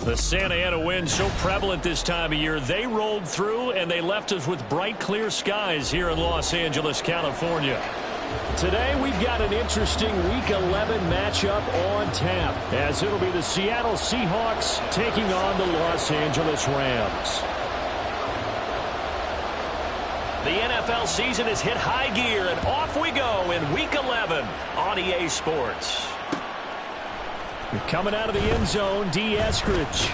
The Santa Ana wind so prevalent this time of year, they rolled through and they left us with bright, clear skies here in Los Angeles, California. Today, we've got an interesting Week 11 matchup on tap, as it'll be the Seattle Seahawks taking on the Los Angeles Rams. The NFL season has hit high gear, and off we go in Week 11 on EA Sports. Coming out of the end zone, D. Eskridge.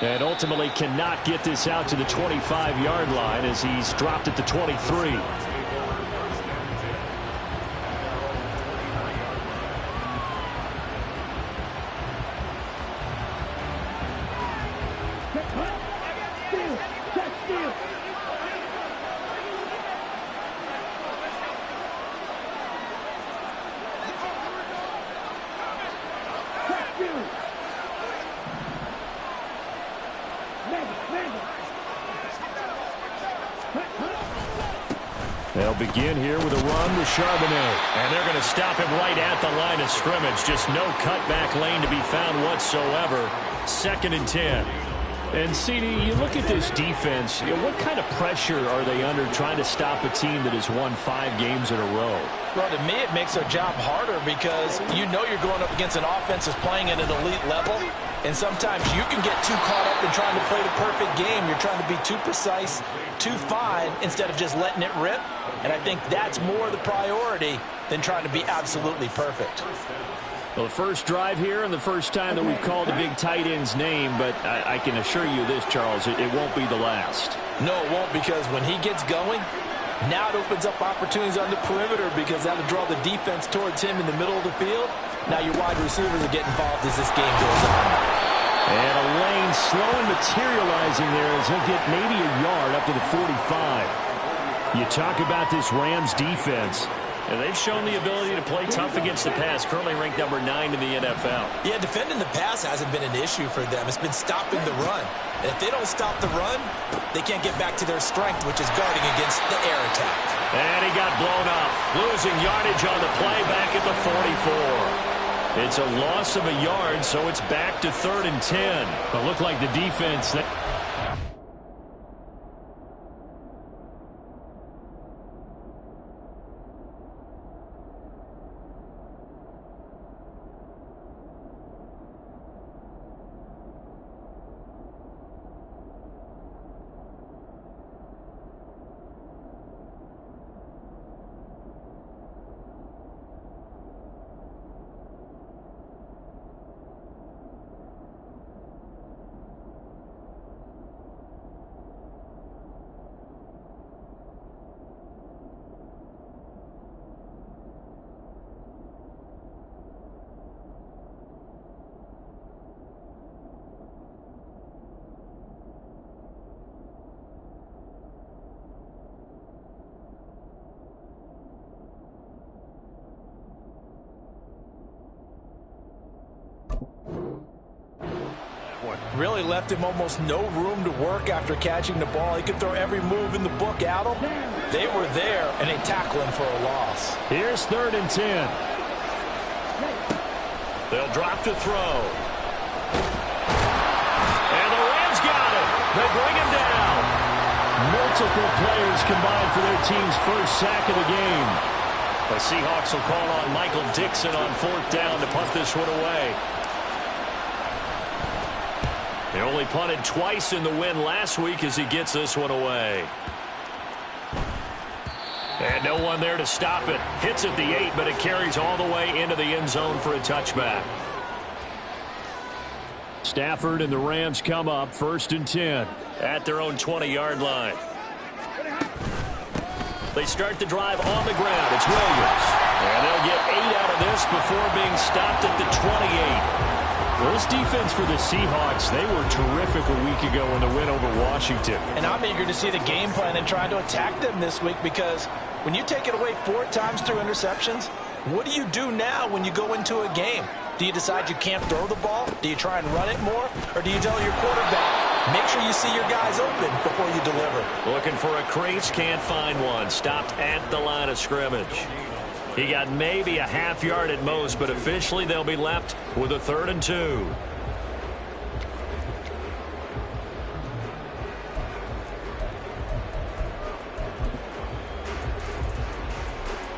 And ultimately cannot get this out to the 25-yard line as he's dropped at the 23. They'll begin here with a run with Charbonnet. And they're going to stop him right at the line of scrimmage. Just no cutback lane to be found whatsoever. 2nd and 10. And, CD, you look at this defense, what kind of pressure are they under trying to stop a team that has won 5 games in a row? Well, to me, it makes their job harder because you know you're going up against an offense that's playing at an elite level. And sometimes you can get too caught up in trying to play the perfect game. You're trying to be too precise, too fine, instead of just letting it rip. And I think that's more the priority than trying to be absolutely perfect. Well, the first drive here and the first time that we've called a big tight end's name, but I can assure you this, Charles, it won't be the last. No, it won't, because when he gets going, now it opens up opportunities on the perimeter because that'll draw the defense towards him in the middle of the field. Now your wide receivers will get involved as this game goes on. And a lane slowly materializing there as he'll get maybe a yard up to the 45. You talk about this Rams defense. And they've shown the ability to play tough against the pass, currently ranked number 9 in the NFL. Yeah, defending the pass hasn't been an issue for them. It's been stopping the run. And if they don't stop the run, they can't get back to their strength, which is guarding against the air attack. And he got blown up, losing yardage on the play back at the 44. It's a loss of a yard, so it's back to 3rd and 10. But look like the defense... Really left him almost no room to work after catching the ball. He could throw every move in the book at him. They were there, and they tackle him for a loss. Here's 3rd and 10. They'll drop to throw. And the Rams got it. They bring him down. Multiple players combined for their team's first sack of the game. The Seahawks will call on Michael Dixon on 4th down to punt this one away. They only punted twice in the win last week as he gets this one away. And no one there to stop it. Hits at the 8, but it carries all the way into the end zone for a touchback. Stafford and the Rams come up 1st and 10 at their own 20-yard line. They start the drive on the ground. It's Williams. And they'll get 8 out of this before being stopped at the 28. Well, this defense for the Seahawks, they were terrific a week ago in the win over Washington. And I'm eager to see the game plan and trying to attack them this week, because when you take it away 4 times through interceptions, what do you do now when you go into a game? Do you decide you can't throw the ball? Do you try and run it more? Or do you tell your quarterback, make sure you see your guys open before you deliver? Looking for a crease, can't find one. Stopped at the line of scrimmage. He got maybe a half yard at most, but officially they'll be left with a 3rd and 2.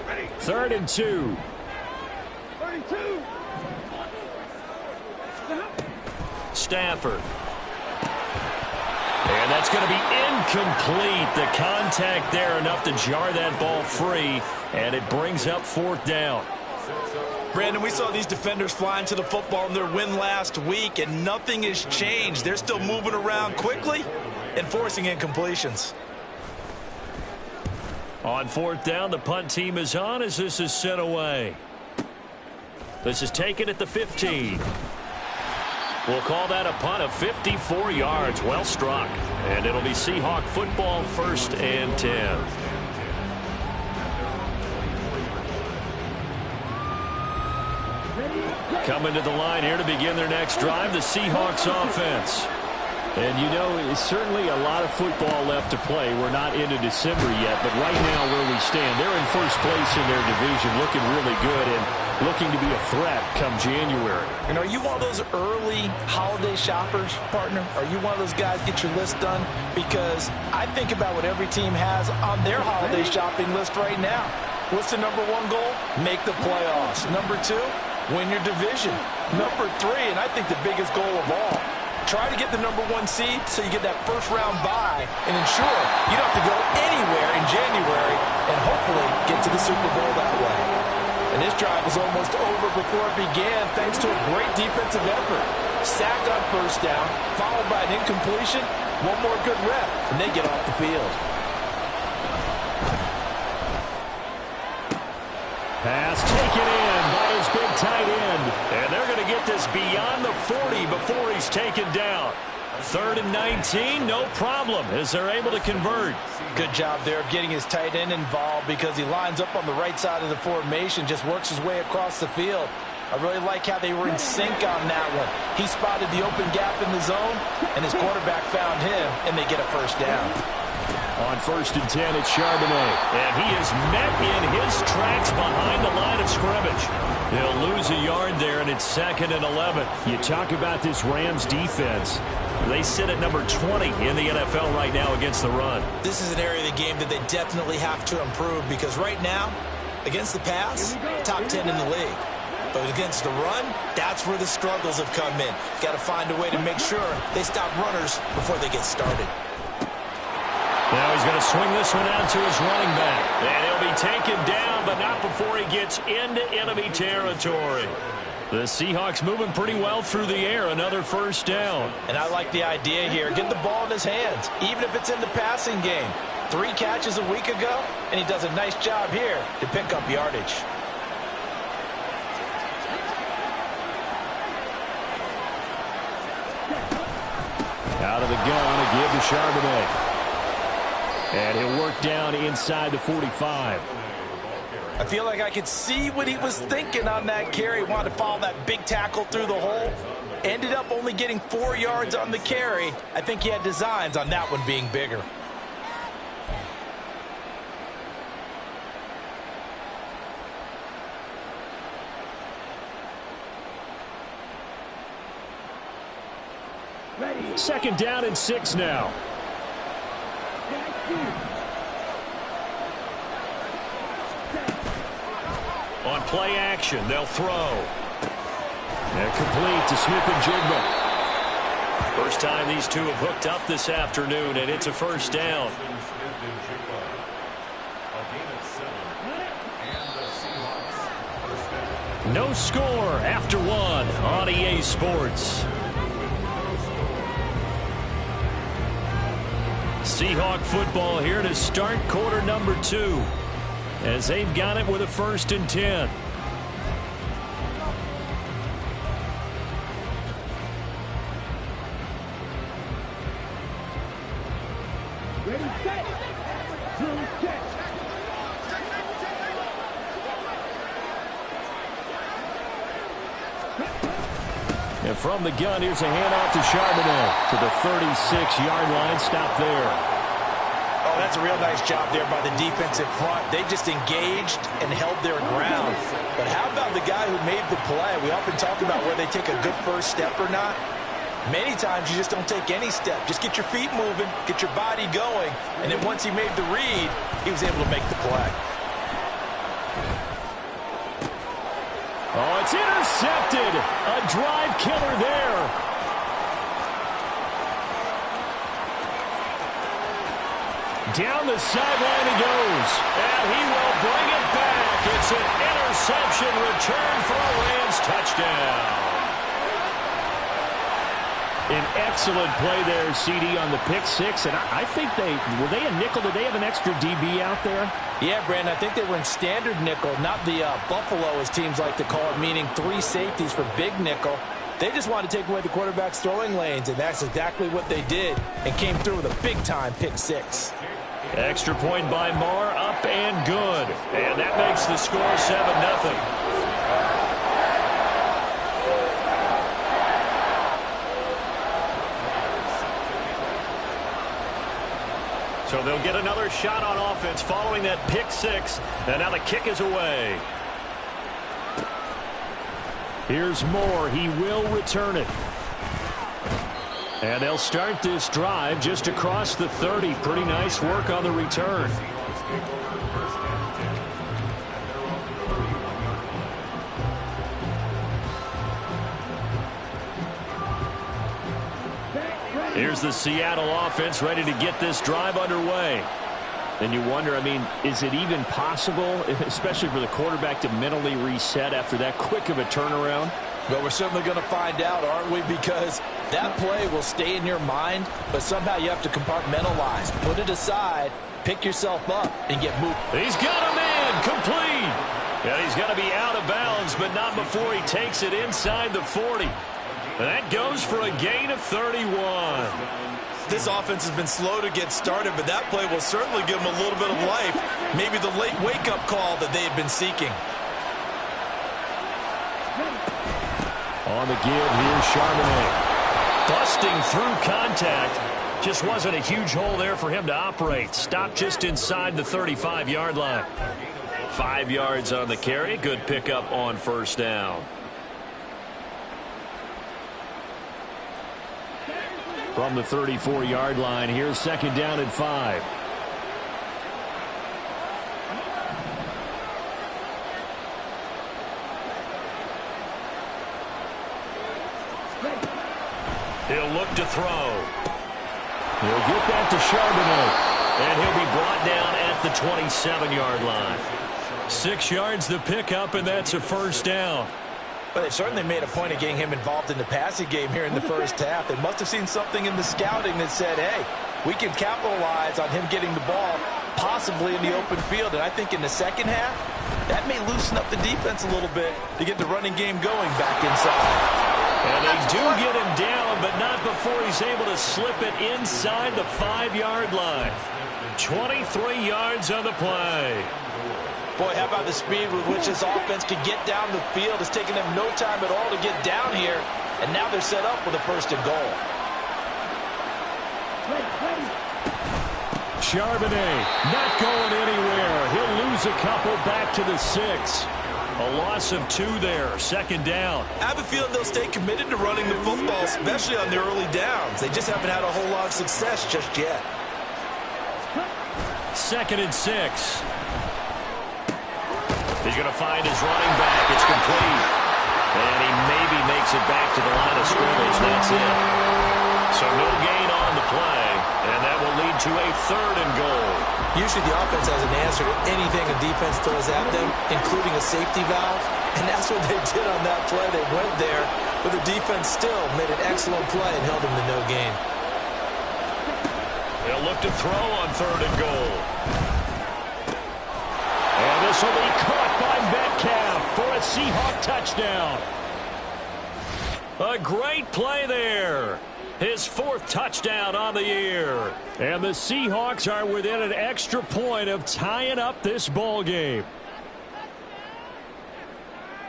Ready. 3rd and 2. 32. Stafford. And that's going to be incomplete. The contact there enough to jar that ball free, and it brings up 4th down. Brandon, we saw these defenders flying to the football in their win last week, and nothing has changed. They're still moving around quickly and forcing incompletions. On 4th down, the punt team is on as this is sent away. This is taken at the 15. We'll call that a punt of 54 yards. Well struck. And it'll be Seahawk football 1st and 10. Coming to the line here to begin their next drive, the Seahawks offense. And, you know, it's certainly a lot of football left to play. We're not into December yet, but right now where we stand, they're in first place in their division, looking really good and looking to be a threat come January. And are you one of those early holiday shoppers, partner? Are you one of those guys get your list done? Because I think about what every team has on their holiday shopping list right now. What's the number one goal? Make the playoffs. Number two, win your division. Number three, and I think the biggest goal of all, try to get the number one seed so you get that first round bye and ensure you don't have to go anywhere in January and hopefully get to the Super Bowl that way. And this drive was almost over before it began thanks to a great defensive effort. Sack on first down, followed by an incompletion, one more good rep, and they get off the field. Pass taken in by his big tight end. And they're going to get this beyond the 40 before he's taken down. 3rd and 19, no problem, as they're able to convert. Good job there of getting his tight end involved because he lines up on the right side of the formation, just works his way across the field. I really like how they were in sync on that one. He spotted the open gap in the zone, and his quarterback found him, and they get a first down. On 1st and 10, it's Charbonnet. And he is met in his tracks behind the line of scrimmage. They'll lose a yard there, and it's 2nd and 11. You talk about this Rams defense. They sit at number 20 in the NFL right now against the run. This is an area of the game that they definitely have to improve because right now, against the pass, top 10 in the league. But against the run, that's where the struggles have come in. Got to find a way to make sure they stop runners before they get started. Now he's going to swing this one out to his running back. And he'll be taken down, but not before he gets into enemy territory. The Seahawks moving pretty well through the air. Another first down. And I like the idea here. Get the ball in his hands, even if it's in the passing game. 3 catches a week ago, and he does a nice job here to pick up yardage. Out of the gun, a give to Charbonnet. And he'll work down inside the 45. I feel like I could see what he was thinking on that carry. Wanted to follow that big tackle through the hole. Ended up only getting 4 yards on the carry. I think he had designs on that one being bigger. Ready. 2nd down and 6 now. On play action, they'll throw. And complete to Smith-Njigba. First time these two have hooked up this afternoon, and it's a first down. No score after 1 on EA Sports. Seahawk football here to start quarter number 2 as they've got it with a 1st and 10. Ready, set, set. And from the gun, here's a handoff to Charbonnet to the 36-yard line. Stop there. Oh, that's a real nice job there by the defensive front. They just engaged and held their ground. But how about the guy who made the play? We often talk about whether they take a good first step or not. Many times you just don't take any step. Just get your feet moving, get your body going, and then once he made the read, he was able to make the play. Oh, it's intercepted. A drive killer there. Down the sideline he goes. And he will bring it back. It's an interception return for a Rams touchdown. An excellent play there, CD, on the pick six. And I think were they a nickel? Did they have an extra DB out there? Yeah, Brandon, I think they were in standard nickel, not the Buffalo, as teams like to call it, meaning 3 safeties for big nickel. They just wanted to take away the quarterback's throwing lanes, and that's exactly what they did, and came through with a big-time pick six. Extra point by Marr, up and good. And that makes the score 7-0. they'll get another shot on offense following that pick six. And now the kick is away. Here's Moore. He will return it. And they'll start this drive just across the 30. Pretty nice work on the return. Here's the Seattle offense ready to get this drive underway. And you wonder, I mean, is it even possible, especially for the quarterback, to mentally reset after that quick of a turnaround? Well, we're certainly going to find out, aren't we? Because that play will stay in your mind, but somehow you have to compartmentalize. Put it aside, pick yourself up, and get moved. He's got a man complete. Yeah, he's got to be out of bounds, but not before he takes it inside the 40. And that goes for a gain of 31. This offense has been slow to get started, but that play will certainly give them a little bit of life. Maybe the late wake-up call that they had been seeking. On the give, here's Charbonnet. Busting through contact. Just wasn't a huge hole there for him to operate. Stopped just inside the 35-yard line. 5 yards on the carry. Good pickup on first down. From the 34-yard line, here's second down and 5. He'll look to throw. He'll get that to Charbonnet. And he'll be brought down at the 27-yard line. 6 yards the pickup, and that's a first down. But they certainly made a point of getting him involved in the passing game here in the first half. They must have seen something in the scouting that said, hey, we can capitalize on him getting the ball possibly in the open field. And I think in the second half, that may loosen up the defense a little bit to get the running game going back inside. And they do get him down, but not before he's able to slip it inside the 5-yard line. 23 yards on the play. Boy, how about the speed with which this offense could get down the field? It's taken them no time at all to get down here, and now they're set up with a first and goal. Charbonnet not going anywhere. He'll lose a couple back to the 6. A loss of 2 there. Second down. I have a feeling they'll stay committed to running the football, especially on their early downs. They just haven't had a whole lot of success just yet. Second and 6. He's going to find his running back. It's complete. And he maybe makes it back to the line of scrimmage. That's it. So no gain on the play. And that will lead to a third and goal. Usually the offense has an answer to anything a defense throws at them, including a safety valve. And that's what they did on that play. They went there, but the defense still made an excellent play and held them to no gain. They'll look to throw on third and goal. And this will be caught by Metcalf for a Seahawk touchdown. A great play there. His 4th touchdown on the year. And the Seahawks are within an extra point of tying up this ball game.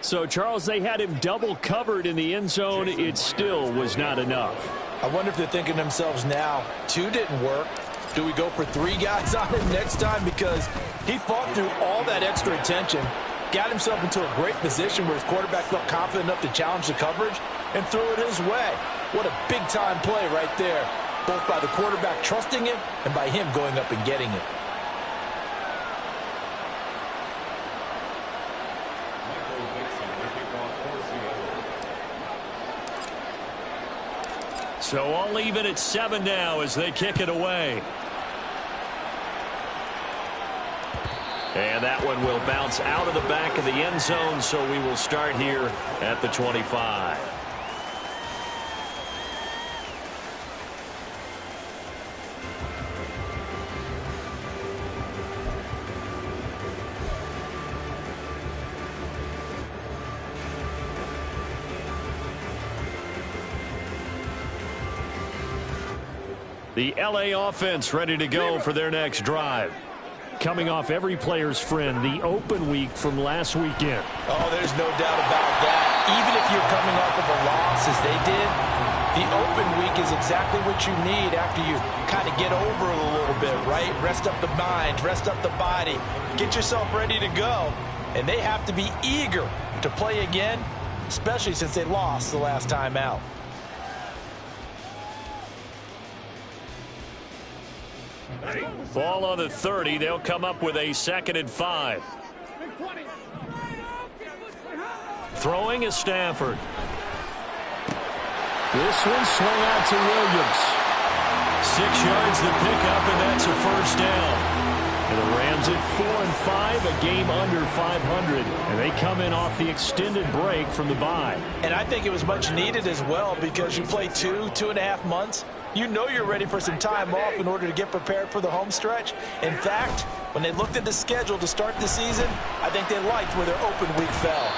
So, Charles, they had him double covered in the end zone. It still was not enough. I wonder if they're thinking to themselves now, 2 didn't work. Do we go for 3 guys on him next time? Because he fought through all that extra attention, got himself into a great position where his quarterback felt confident enough to challenge the coverage and threw it his way. What a big-time play right there, both by the quarterback trusting him and by him going up and getting it. So I'll leave it at 7 now as they kick it away. And that one will bounce out of the back of the end zone, so we will start here at the 25. The LA offense ready to go for their next drive. Coming off every player's friend, the open week from last weekend. Oh, there's no doubt about that. Even if you're coming off of a loss as they did, The open week is exactly what you need after you kind of get over it a little bit, right? Rest up the mind, rest up the body, get yourself ready to go. And they have to be eager to play again, especially since they lost the last time out. Ball on the 30. They'll come up with a 2nd and 5. Throwing is Stafford. This one swung out to Williams. 6 yards the pickup, and that's a first down. And the Rams at 4-5, a game under 500. And they come in off the extended break from the bye. And I think it was much needed as well because you play 2.5 months. You know you're ready for some time off in order to get prepared for the home stretch. In fact, when they looked at the schedule to start the season, I think they liked where their open week fell.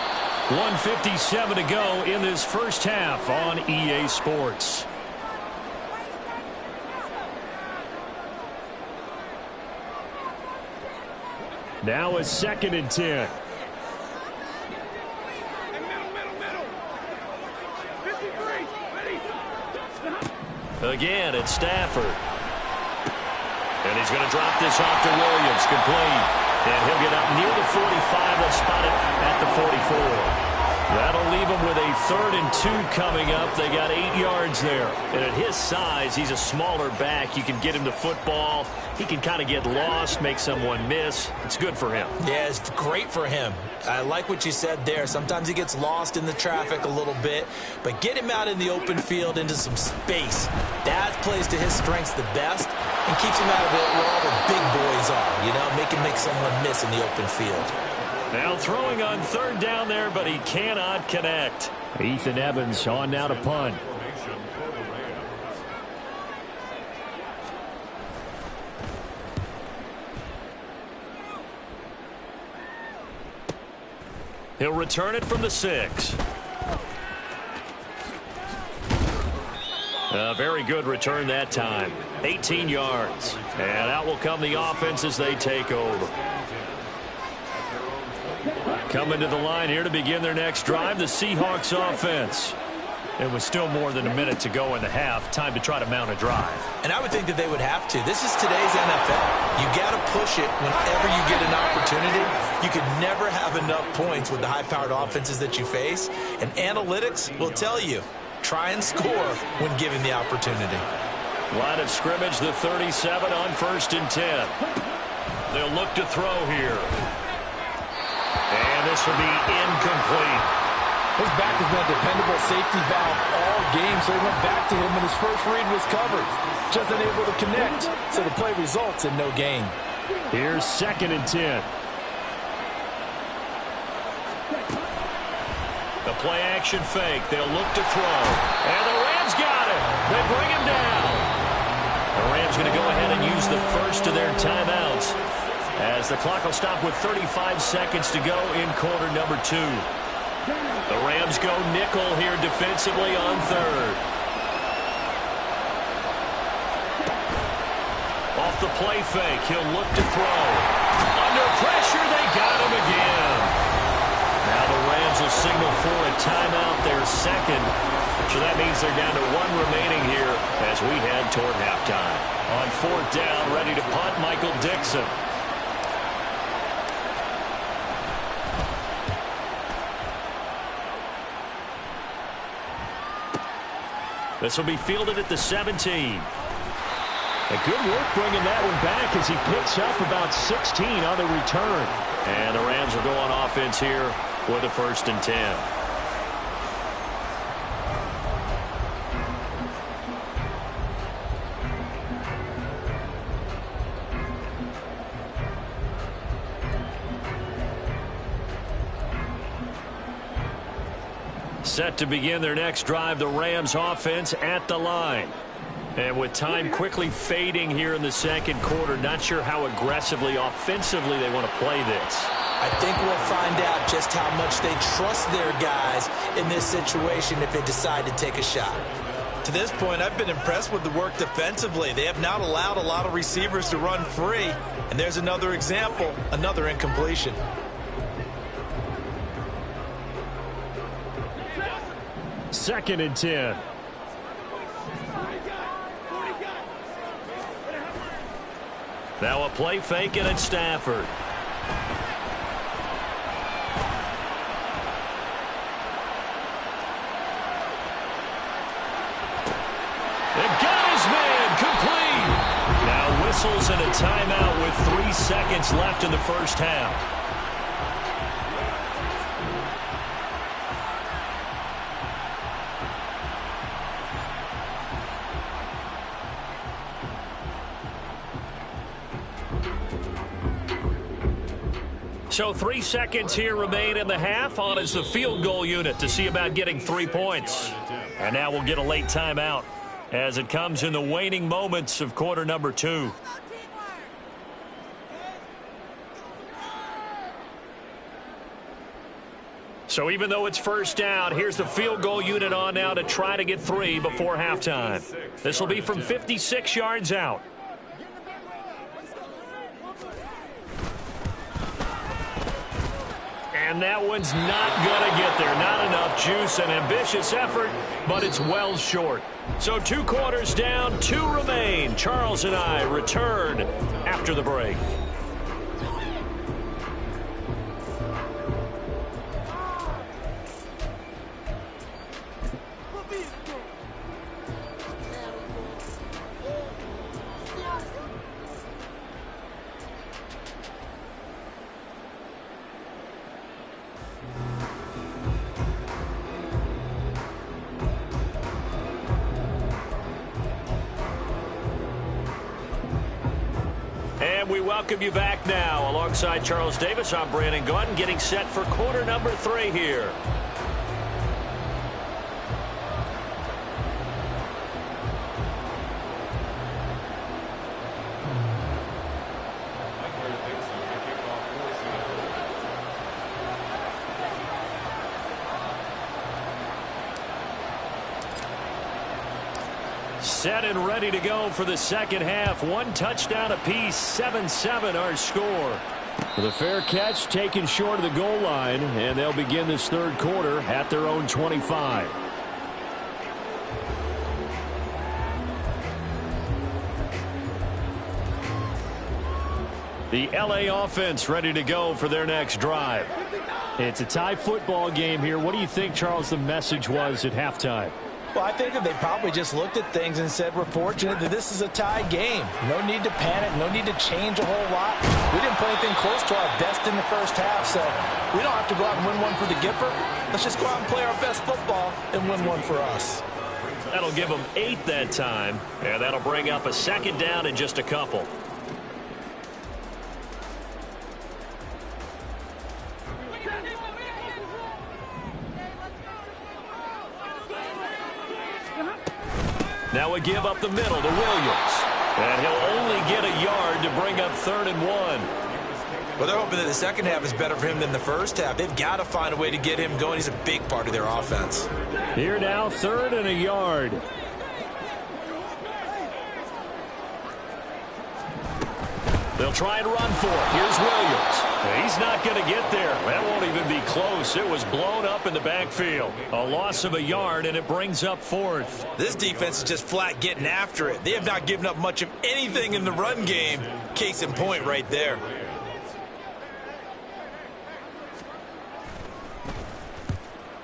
1:57 to go in this first half on EA Sports. Now a 2nd and 10. Again, it's Stafford. And he's going to drop this off to Williams, complete. And he'll get up near the 45. They'll spot it at the 44. That'll leave him with a 3rd and 2 coming up. They got 8 yards there. And at his size, he's a smaller back. You can get him the football. He can kind of get lost, make someone miss. It's good for him. Yeah, it's great for him. I like what you said there. Sometimes he gets lost in the traffic a little bit, but get him out in the open field into some space. That plays to his strengths the best and keeps him out of it where all the big boys are, you know, make someone miss in the open field. Now throwing on 3rd down there, but he cannot connect. Ethan Evans on now to punt. He'll return it from the 6. A very good return that time. 18 yards. And out will come the offense as they take over. Coming to the line here to begin their next drive, the Seahawks offense. It was still more than a minute to go in the half. Time to try to mount a drive. And I would think that they would have to. This is today's NFL. You got to push it whenever you get an opportunity. You could never have enough points with the high-powered offenses that you face. And analytics will tell you, try and score when given the opportunity. Line of scrimmage, the 37 on 1st and 10. They'll look to throw here. And this will be incomplete. His back has been a dependable safety valve all game, so he went back to him when his first read was covered. Just unable to connect, so the play results in no gain. Here's 2nd and 10. The play action fake. They'll look to throw. And the Rams got it. They bring him down. The Rams going to go ahead and use the first of their timeouts as the clock will stop with 35 seconds to go in quarter number 2. The Rams go nickel here defensively on 3rd. Off the play fake, he'll look to throw. Under pressure, they got him again. Now the Rams will signal for a timeout, their 2nd. So that means they're down to 1 remaining here as we head toward halftime. On 4th down, ready to punt, Michael Dixon. This will be fielded at the 17. A good work bringing that one back as he picks up about 16 on the return. And the Rams will go on offense here for the 1st and 10. Set to begin their next drive, the Rams offense at the line. And with time quickly fading here in the 2nd quarter, not sure how aggressively, offensively they want to play this. I think we'll find out just how much they trust their guys in this situation if they decide to take a shot. To this point, I've been impressed with the work defensively. They have not allowed a lot of receivers to run free. And there's another example, another incompletion. Second and 10. Now a play fake, and it's Stafford. It got his man complete. Now whistles and a timeout with 3 seconds left in the first half. So 3 seconds here remain in the half. On is the field goal unit to see about getting 3 points. And now we'll get a late timeout as it comes in the waning moments of quarter number 2. So even though it's first down, here's the field goal unit on now to try to get 3 before halftime. This will be from 56 yards out. And that one's not going to get there. Not enough juice. An ambitious effort, but it's well short. So 2 quarters down, 2 remain. Charles and I return after the break. We welcome you back now. Alongside Charles Davis, I'm Brandon Gaudin, getting set for quarter number 3 here. Set and ready to go for the second half. 1 touchdown apiece, 7-7 our score. The fair catch taken short of the goal line, and they'll begin this third quarter at their own 25. The LA offense ready to go for their next drive. It's a tie football game here. What do you think, Charles, the message was at halftime? Well, I think that they probably just looked at things and said, we're fortunate that this is a tie game. No need to panic. No need to change a whole lot. We didn't play anything close to our best in the first half, so we don't have to go out and win one for the Gipper. Let's just go out and play our best football and win one for us. That'll give them 8 that time, and that'll bring up a second down in just a couple. Now a give up the middle to Williams. And he'll only get a yard to bring up 3rd and 1. Well, they're hoping that the second half is better for him than the first half. They've got to find a way to get him going. He's a big part of their offense. Here now, 3rd and a yard. They'll try and run for it. Here's Williams. He's not going to get there. That won't even be close. It was blown up in the backfield. A loss of a yard, and it brings up 4th. This defense is just flat getting after it. They have not given up much of anything in the run game. Case in point right there.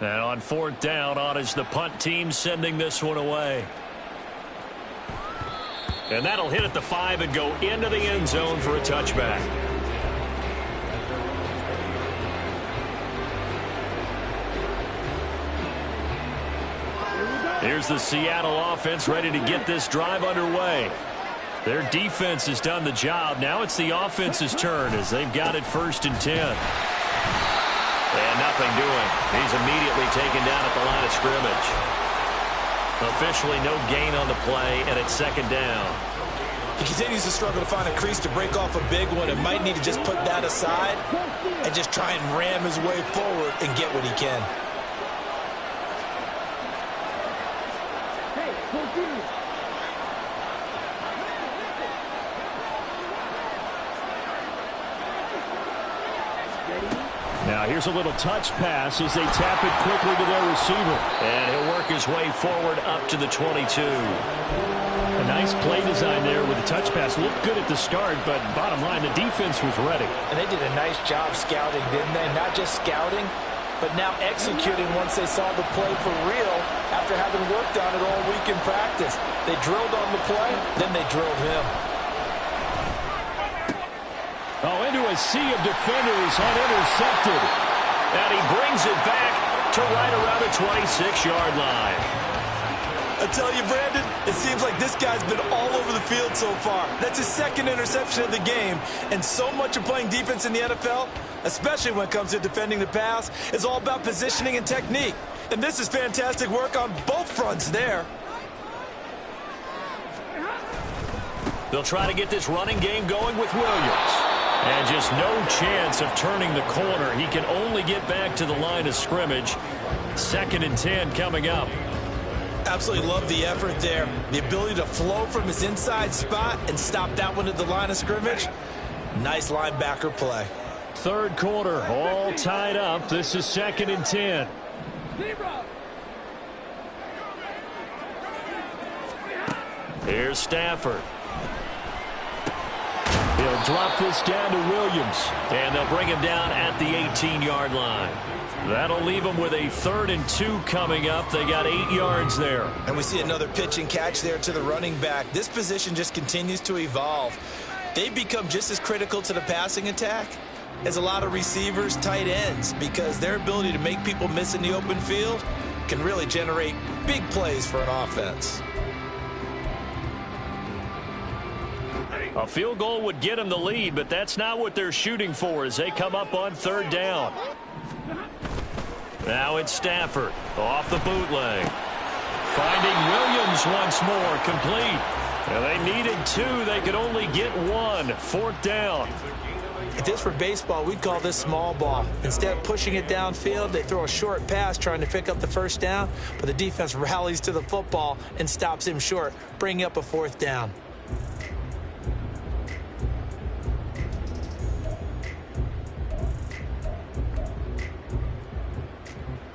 And on 4th down, on is the punt team sending this one away. And that'll hit at the 5 and go into the end zone for a touchback. Here's the Seattle offense ready to get this drive underway. Their defense has done the job. Now it's the offense's turn as they've got it 1st and 10. And nothing doing. He's immediately taken down at the line of scrimmage. Officially no gain on the play, and it's 2nd down. He continues to struggle to find a crease to break off a big one and might need to just put that aside and just try and ram his way forward and get what he can. Now here's a little touch pass as they tap it quickly to their receiver. And he'll work his way forward up to the 22. A nice play design there with the touch pass. Looked good at the start, but bottom line, the defense was ready. And they did a nice job scouting, didn't they? Not just scouting, but now executing once they saw the play for real after having worked on it all week in practice. They drilled on the play, then they drilled him. Oh, into a sea of defenders, unintercepted. And he brings it back to right around the 26-yard line. I tell you, Brandon, it seems like this guy's been all over the field so far. That's his second interception of the game. And so much of playing defense in the NFL, especially when it comes to defending the pass, is all about positioning and technique. And this is fantastic work on both fronts there. They'll try to get this running game going with Williams. And just no chance of turning the corner. He can only get back to the line of scrimmage. 2nd and 10 coming up. Absolutely love the effort there. The ability to flow from his inside spot and stop that one at the line of scrimmage. Nice linebacker play. 3rd quarter, all tied up. This is 2nd and 10. Here's Stafford. He'll drop this down to Williams, and they'll bring him down at the 18-yard line. That'll leave them with a 3rd and 2 coming up. They got 8 yards there. And we see another pitch and catch there to the running back. This position just continues to evolve. They become just as critical to the passing attack as a lot of receivers, tight ends, because their ability to make people miss in the open field can really generate big plays for an offense. A field goal would get them the lead, but that's not what they're shooting for as they come up on 3rd down. Now it's Stafford off the bootleg. Finding Williams once more, complete. And they needed 2. They could only get 1. 4th down. If this were baseball, we'd call this small ball. Instead of pushing it downfield, they throw a short pass trying to pick up the 1st down, but the defense rallies to the football and stops him short, bringing up a 4th down.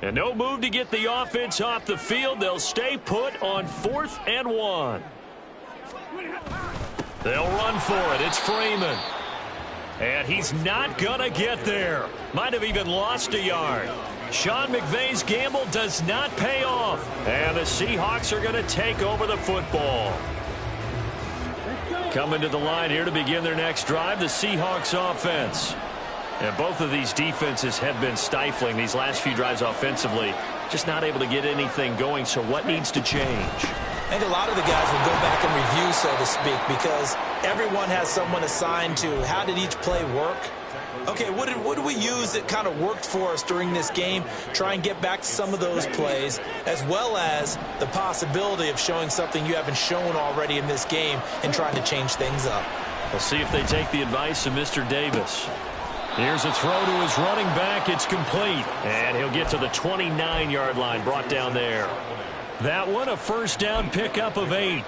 And no move to get the offense off the field. They'll stay put on 4th and 1. They'll run for it. It's Freeman. And he's not going to get there. Might have even lost a yard. Sean McVay's gamble does not pay off. And the Seahawks are going to take over the football. Coming to the line here to begin their next drive, the Seahawks offense. And both of these defenses have been stifling these last few drives offensively. Just not able to get anything going, so what needs to change? I think a lot of the guys will go back and review, so to speak, because everyone has someone assigned to how did each play work. Okay, what did we use that kind of worked for us during this game? Try and get back to some of those plays, as well as the possibility of showing something you haven't shown already in this game and trying to change things up. We'll see if they take the advice of Mr. Davis. Here's a throw to his running back. It's complete. And he'll get to the 29-yard line, brought down there. That one, a 1st down pickup of 8.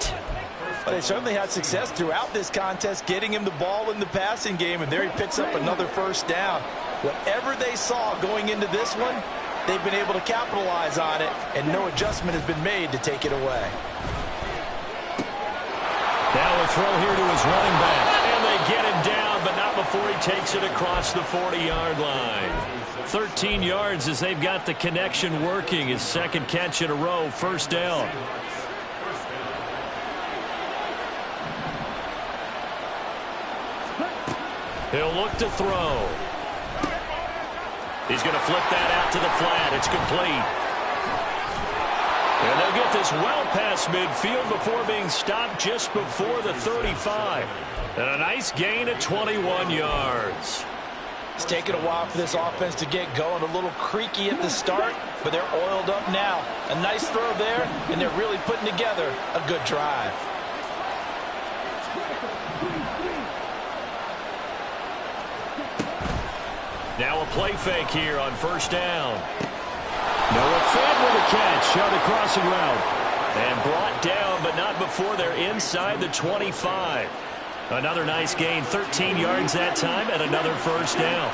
But they certainly had success throughout this contest, getting him the ball in the passing game, and there he picks up another 1st down. Whatever they saw going into this one, they've been able to capitalize on it, and no adjustment has been made to take it away. Now a throw here to his running back. And they get him down, but not before he takes it across the 40-yard line. 13 yards as they've got the connection working. His 2nd catch in a row, 1st down. He'll look to throw. He's going to flip that out to the flat. It's complete. And they'll get this well past midfield before being stopped just before the 35. And a nice gain of 21 yards. It's taken a while for this offense to get going. A little creaky at the start, but they're oiled up now. A nice throw there, and they're really putting together a good drive. Now a play fake here on 1st down. Noah Fant with a catch on the crossing route. And brought down, but not before they're inside the 25. Another nice gain, 13 yards that time, and another 1st down.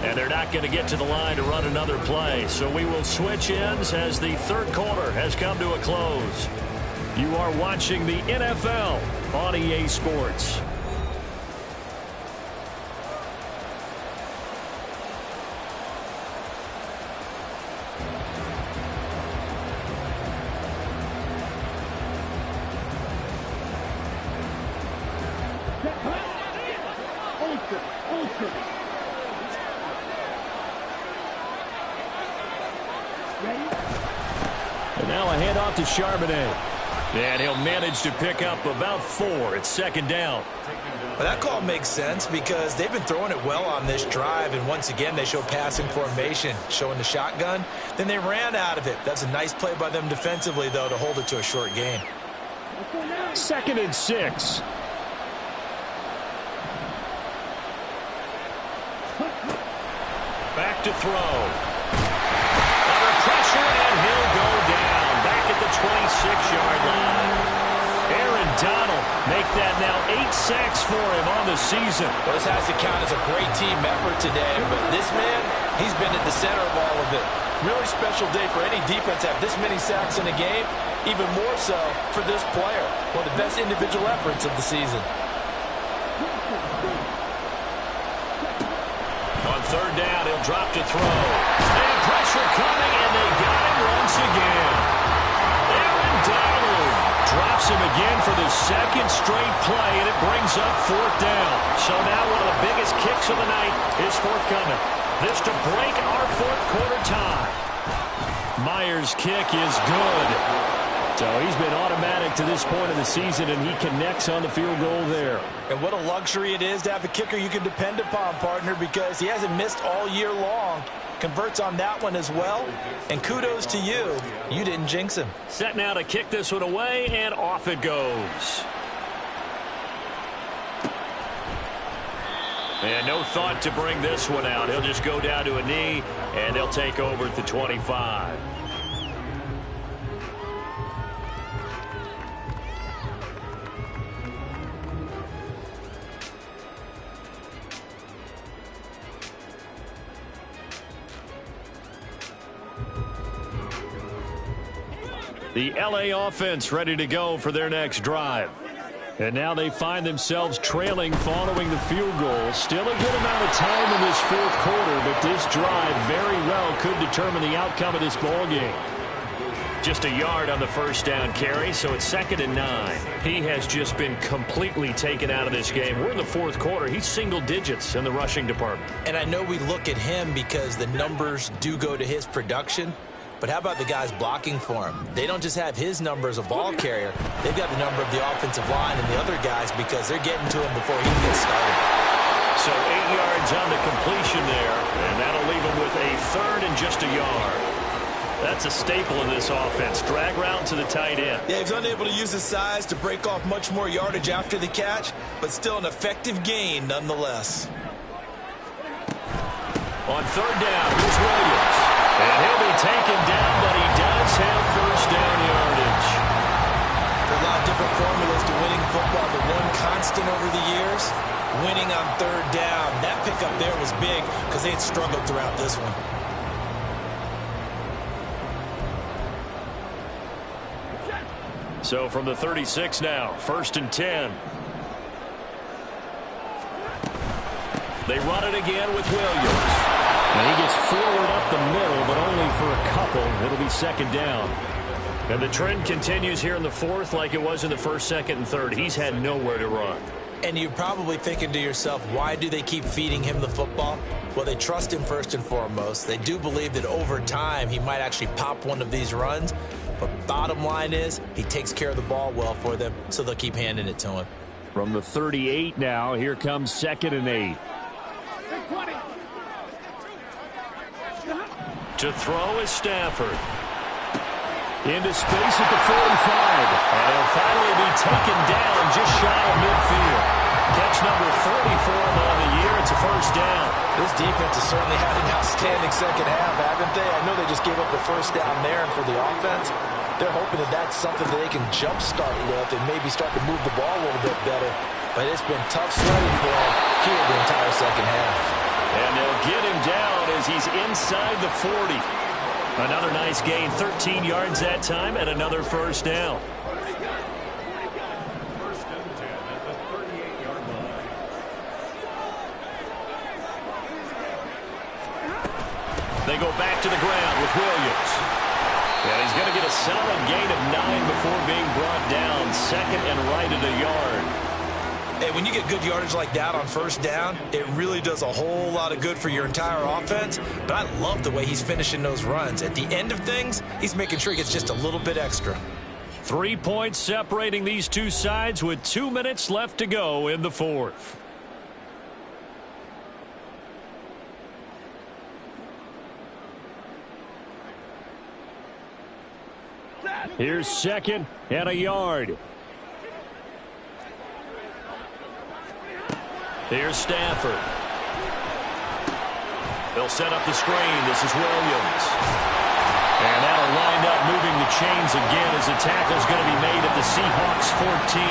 And they're not going to get to the line to run another play. So we will switch ends as the third quarter has come to a close. You are watching the NFL on EA Sports. And now a handoff to Charbonnet. And he'll manage to pick up about 4. It's second down. Well, that call makes sense because they've been throwing it well on this drive, and once again they show passing formation, showing the shotgun. Then they ran out of it. That's a nice play by them defensively, though, to hold it to a short gain. 2nd and 6. Back to throw. Under pressure, and he'll go down. Back at the 26-yard line. Aaron Donald make that now 8 sacks for him on the season. Well, this has to count as a great team effort today, but this man, he's been at the center of all of it. Really special day for any defense to have this many sacks in a game, even more so for this player. One of the best individual efforts of the season. On third down, he'll drop to throw. And pressure coming, and they got him once again. Aaron Donald drops him again for the second straight play, and it brings up 4th down. So now one of the biggest kicks of the night is forthcoming. This to break our 4th quarter tie. Myers' kick is good. So he's been automatic to this point of the season, and he connects on the field goal there. And what a luxury it is to have a kicker you can depend upon, partner, because he hasn't missed all year long. Converts on that one as well. And kudos to you. You didn't jinx him. Set now to kick this one away, and off it goes. And no thought to bring this one out. He'll just go down to a knee, and they'll take over at the 25. The LA offense ready to go for their next drive. And now they find themselves trailing following the field goal. Still a good amount of time in this 4th quarter, but this drive very well could determine the outcome of this ball game. Just a yard on the first down carry, so it's 2nd and 9. He has just been completely taken out of this game. We're in the 4th quarter. He's single digits in the rushing department. And I know we look at him because the numbers do go to his production. But how about the guys blocking for him? They don't just have his number as a ball carrier. They've got the number of the offensive line and the other guys because they're getting to him before he gets started. So 8 yards on the completion there, and that'll leave him with a 3rd and just a yard. That's a staple of this offense. Drag route to the tight end. Yeah, he's unable to use his size to break off much more yardage after the catch, but still an effective gain nonetheless. On 3rd down, here's Williams. And he'll be taken down, but he does have first down yardage. There are a lot of different formulas to winning football, but one constant over the years, winning on 3rd down. That pickup there was big because they had struggled throughout this one. So from the 36 now, 1st and 10. They run it again with Williams. And he gets forward up the middle, but only for a couple. It'll be 2nd down. And the trend continues here in the 4th like it was in the 1st, 2nd, and 3rd. He's had nowhere to run. And you're probably thinking to yourself, why do they keep feeding him the football? Well, they trust him first and foremost. They do believe that over time he might actually pop one of these runs. But bottom line is he takes care of the ball well for them, so they'll keep handing it to him. From the 38 now, here comes 2nd and 8. To throw is Stafford. Into space at the 45. And he'll finally be taken down just shy of midfield. Catch number 40 for him on the year. It's a first down. This defense has certainly had an outstanding second half, haven't they? I know they just gave up the first down there, and for the offense, they're hoping that that's something that they can jumpstart with and maybe start to move the ball a little bit better. But it's been tough sledding for them here the entire second half. And they'll get him down as he's inside the 40. Another nice gain, 13 yards that time, and another first down. They go back to the ground with Williams. And he's going to get a solid gain of 9 before being brought down. Second and right at a yard. Hey, when you get good yardage like that on first down, it really does a whole lot of good for your entire offense. But I love the way he's finishing those runs. At the end of things, he's making sure he gets just a little bit extra. 3 points separating these two sides with 2 minutes left to go in the fourth. Here's second and a yard. Here's Stafford. They'll set up the screen. This is Williams. And that'll wind up moving the chains again as the tackle's going to be made at the Seahawks 14.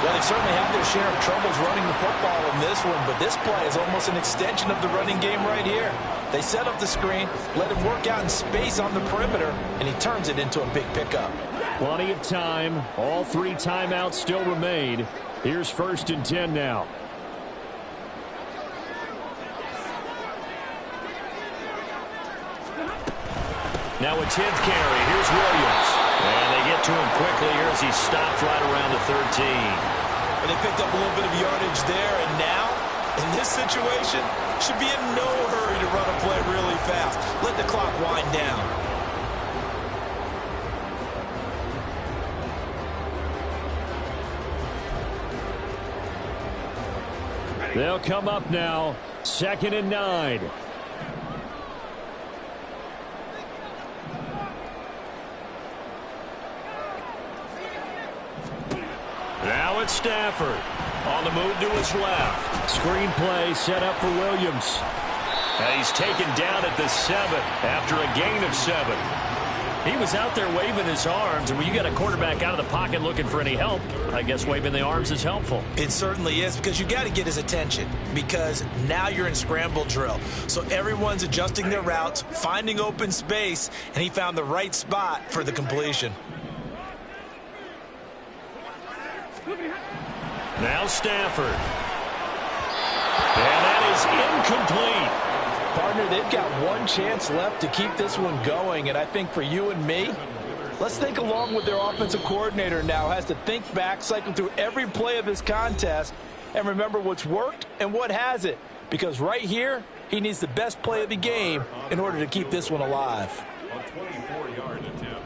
Well, they've certainly had their share of troubles running the football in this one, but this play is almost an extension of the running game right here. They set up the screen, let him work out in space on the perimeter, and he turns it into a big pickup. Plenty of time. All 3 timeouts still remain. Here's first and 10 now. Now a 10th carry. Here's Williams. And they get to him quickly here as he stopped right around the 13. And they picked up a little bit of yardage there, and now, in this situation, should be in no hurry to run a play really fast. Let the clock wind down. They'll come up now. Second and 9. Now it's Stafford. On the move to his left. Screen play set up for Williams. And he's taken down at the 7 after a gain of 7. He was out there waving his arms, and when you got a quarterback out of the pocket looking for any help, I guess waving the arms is helpful. It certainly is, because you got to get his attention, because now you're in scramble drill. So everyone's adjusting their routes, finding open space, and he found the right spot for the completion. Now Stafford. And that is incomplete. Partner, they've got one chance left to keep this one going, and I think for you and me, let's think along with their offensive coordinator now. Has to think back, cycle through every play of this contest, and remember what's worked and what hasn't. Because right here, he needs the best play of the game in order to keep this one alive. On 24-yard attempt.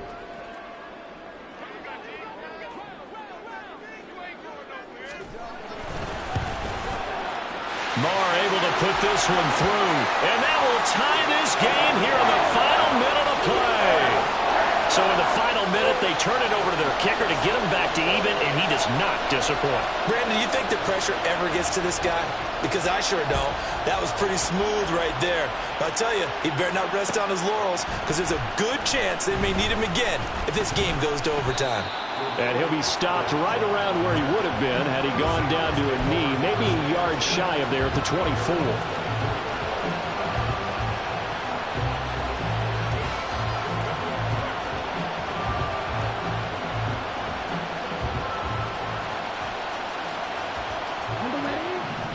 Marr able to put this one through. And that will tie this game here in the final minute of play. So in the final minute, they turn it over to their kicker to get him back to even, and he does not disappoint. Brandon, you think the pressure ever gets to this guy? Because I sure don't. That was pretty smooth right there. But I tell you, he better not rest on his laurels, because there's a good chance they may need him again if this game goes to overtime. And he'll be stopped right around where he would have been had he gone down to a knee, maybe a yard shy of there at the 24.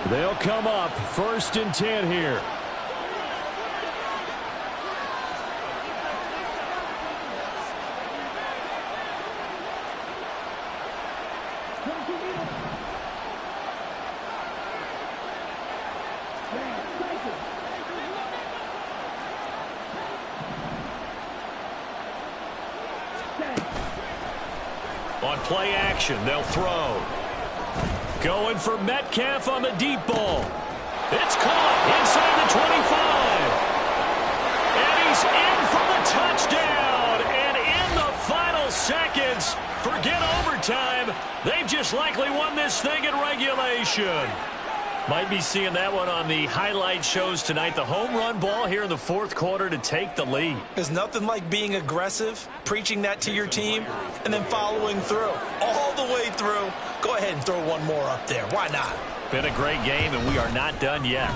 They'll come up first and 10 here. On play action, they'll throw. Going for Metcalf on the deep ball. It's caught inside the 25. And he's in for the touchdown. And in the final seconds, forget overtime. They've just likely won this thing in regulation. Might be seeing that one on the highlight shows tonight. The home run ball here in the fourth quarter to take the lead. There's nothing like being aggressive, preaching that to your team, and then following through. All the way through. Go ahead and throw one more up there. Why not? Been a great game, and we are not done yet.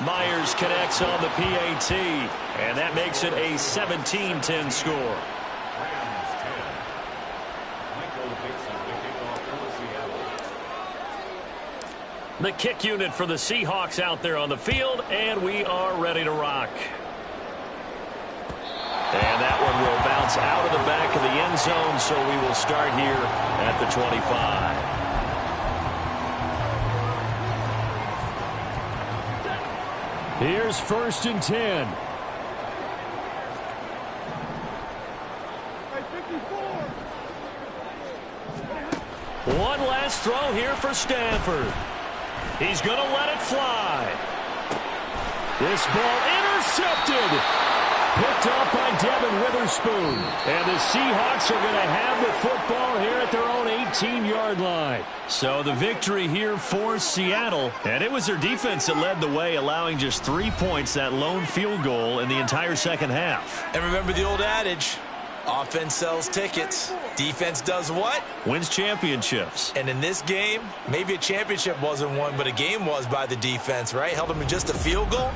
Myers connects on the PAT, and that makes it a 17-10 score. Rams 10. Michael Dixon, the kickoff for Seattle. The kick unit for the Seahawks out there on the field, and we are ready to rock. And that one will bounce out of the back of the end zone, so we will start here at the 25. Here's 1st and 10. One last throw here for Stanford. He's going to let it fly. This ball intercepted. Picked up by Devin Witherspoon. And the Seahawks are going to have the football here at their own 18-yard line. So the victory here for Seattle. And it was their defense that led the way, allowing just 3 points, that lone field goal in the entire second half. And remember the old adage, offense sells tickets. Defense does what? Wins championships. And in this game, maybe a championship wasn't won, but a game was by the defense, right? Held them to just a field goal.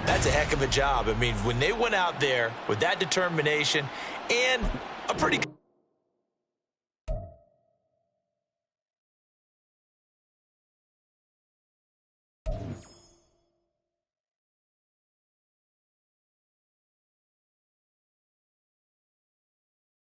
That's a heck of a job. I mean, when they went out there with that determination and a pretty